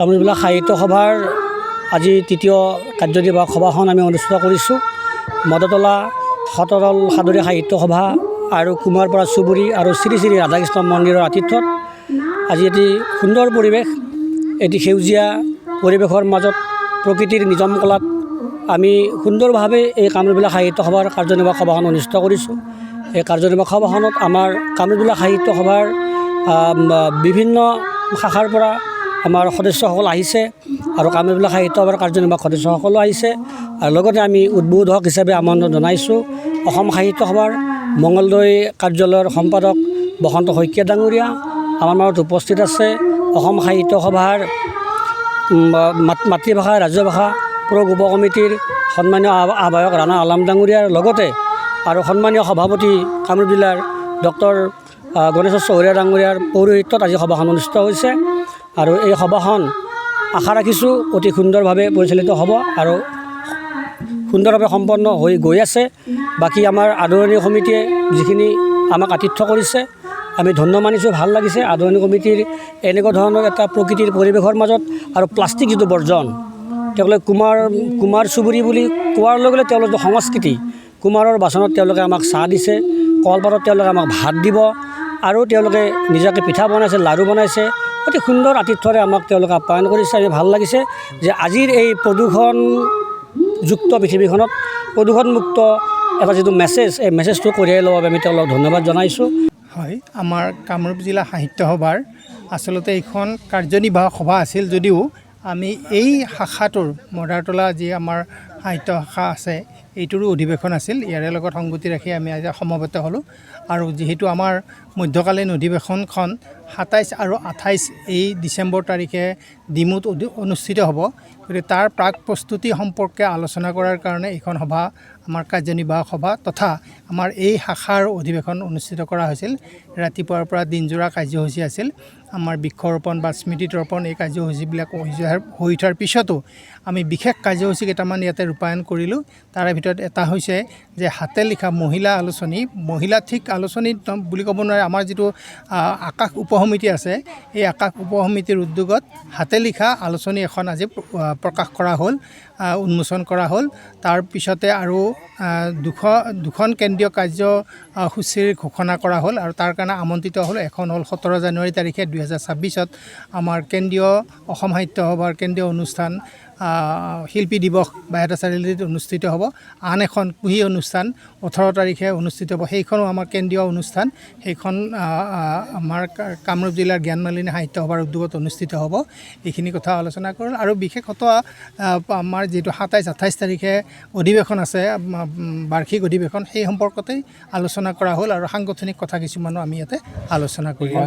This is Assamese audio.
কামৰূপ সাহিত্য সভাৰ আজি তৃতীয় কাৰ্যদিবস সভাখন আমি অনুষ্ঠিত কৰিছোঁ। মদতলা সতৰল সাদৰী সাহিত্য সভা আৰু কুমাৰপাৰা চুবুৰী আৰু শ্ৰী শ্ৰী ৰাধাকৃষ্ণ মন্দিৰৰ আতিথ্যত আজি এটি সুন্দৰ পৰিৱেশ, এটি সেউজীয়া পৰিৱেশৰ মাজত প্ৰকৃতিৰ নিজম কলাত আমি সুন্দৰভাৱে এই কামৰূপ সাহিত্য সভাৰ কাৰ্যনিৰ্বাহক সভাখন অনুষ্ঠিত কৰিছোঁ। এই কাৰ্যনিৰ্বাহক সভাখনত আমাৰ কামৰূপ সাহিত্য সভাৰ বিভিন্ন শাখাৰ পৰা আমাৰ সদস্যসকল আহিছে আৰু কামৰূপ সাহিত্য সভাৰ কাৰ্যনিৰ্বাহক সদস্যসকলো আহিছে। আৰু লগতে আমি উদ্বোধক হিচাপে আমন্ত্ৰণ জনাইছোঁ অসম সাহিত্য সভাৰ মঙলদৈ কাৰ্যালয়ৰ সম্পাদক বসন্ত শইকীয়া ডাঙৰীয়া। আমাৰ মাজত উপস্থিত আছে অসম সাহিত্য সভাৰ মাতৃভাষা ৰাজ্য ভাষা প্ৰয়োগ উপ কমিটিৰ সন্মানীয় আহ্বায়ক ৰাণা আলাম ডাঙৰীয়াৰ লগতে আৰু সন্মানীয় সভাপতি কামৰূপ জিলাৰ ডক্টৰ গণেশ্বৰ চহৰীয়া ডাঙৰীয়াৰ পৌৰোহিত্যত আজি সভাখন অনুষ্ঠিত হৈছে। আৰু এই সভাখন আশা ৰাখিছোঁ অতি সুন্দৰভাৱে পৰিচালিত হ'ব আৰু সুন্দৰভাৱে সম্পন্ন হৈ গৈ আছে। বাকী আমাৰ আদৰণি সমিতিয়ে যিখিনি আমাক আতিথ্য কৰিছে আমি ধন্য মানিছোঁ, ভাল লাগিছে। আদৰণি কমিটিৰ এনেকুৱা ধৰণৰ এটা প্ৰকৃতিৰ পৰিৱেশৰ মাজত আৰু প্লাষ্টিক যিটো বৰ্জন, তেওঁলোকে কুমাৰ চুবুৰী বুলি কোৱাৰ লগে লগে তেওঁলোকৰ সংস্কৃতি, কুমাৰৰ বাচনত তেওঁলোকে আমাক চাহ দিছে, কলপাতত তেওঁলোকে আমাক ভাত দিব আৰু তেওঁলোকে নিজাকৈ পিঠা বনাইছে, লাড়ু বনাইছে। অতি সুন্দৰ আতিথ্যৰে আমাক তেওঁলোকে আপ্যায়ন কৰিছে। আমি ভাল লাগিছে যে আজিৰ এই প্ৰদূষণযুক্ত পৃথিৱীখনত প্ৰদূষণমুক্ত এটা যিটো মেছেজ, এই মেছেজটো কঢ়িয়াই ল'বৰ বাবে আমি তেওঁলোকক ধন্যবাদ জনাইছোঁ। হয়, আমাৰ কামৰূপ জিলা সাহিত্য সভাৰ আচলতে এইখন কাৰ্যনিৰ্বাহক সভা আছিল যদিও আমি এই শাখাটোৰ মদাৰতলা যি আমাৰ সাহিত্য শাখা আছে এইটোৰো অধিৱেশন আছিল। ইয়াৰে লগত সংগতি ৰাখি আমি আজি সমবেত হ'লোঁ। আৰু যিহেতু আমাৰ মধ্যকালীন অধিৱেশনখন ২৭ আৰু ২৮ এই ডিচেম্বৰ তাৰিখে ডিমুত অনুষ্ঠিত হ'ব, গতিকে তাৰ প্ৰাক প্ৰস্তুতি সম্পৰ্কে আলোচনা কৰাৰ কাৰণে এইখন সভা আমাৰ কাৰ্যনিৰ্বাহক সভা তথা আমাৰ এই শাখাৰ অধিৱেশন অনুষ্ঠিত কৰা হৈছিল। ৰাতিপুৱাৰ পৰা দিনজোৰা কাৰ্যসূচী আছিল। আমাৰ বৃক্ষৰোপণ বা স্মৃতিতৰ্পণ এই কাৰ্যসূচীবিলাক হৈ উঠাৰ পিছতো আমি বিশেষ কাৰ্যসূচী কেইটামান ইয়াতে ৰূপায়ণ কৰিলোঁ। তাৰে ভিতৰত এটা হৈছে যে হাতে লিখা মহিলা আলোচনী, মহিলা ঠিক আলোচনী বুলি ক'ব নোৱাৰে, আমাৰ যিটো আকাশ উপসমিতি আছে এই আকাশ উপসমিতিৰ উদ্যোগত হাতে লিখা আলোচনী এখন আজি প্ৰকাশ কৰা হ'ল, উন্মোচন কৰা হ'ল। তাৰ পিছতে আৰু দুখন কেন্দ্ৰীয় কাৰ্যসূচীৰ ঘোষণা কৰা হ'ল আৰু তাৰ কাৰণে আমন্ত্ৰিত হ'ল। এখন হ'ল ১৭ জানুৱাৰী তাৰিখে ২০২৬ আমাৰ কেন্দ্ৰীয় অসম সাহিত্য সভাৰ কেন্দ্ৰীয় অনুষ্ঠান শিল্পী দিৱস বাইহাটা চাৰিআলিত অনুষ্ঠিত হ'ব। আন এখন কুহি অনুষ্ঠান ১৮ তাৰিখে অনুষ্ঠিত হ'ব, সেইখনো আমাৰ কেন্দ্ৰীয় অনুষ্ঠান। সেইখন আমাৰ কামৰূপ জিলাৰ জ্ঞানমালিনী সাহিত্য সভাৰ উদ্যোগত অনুষ্ঠিত হ'ব। এইখিনি কথা আলোচনা কৰিল আৰু বিশেষত আমাৰ যিটো ২৭-২৮ তাৰিখে অধিৱেশন আছে, বাৰ্ষিক অধিৱেশন, সেই সম্পৰ্কতেই আলোচনা কৰা হ'ল আৰু সাংগঠনিক কথা কিছুমানো আমি ইয়াতে আলোচনা কৰিলোঁ।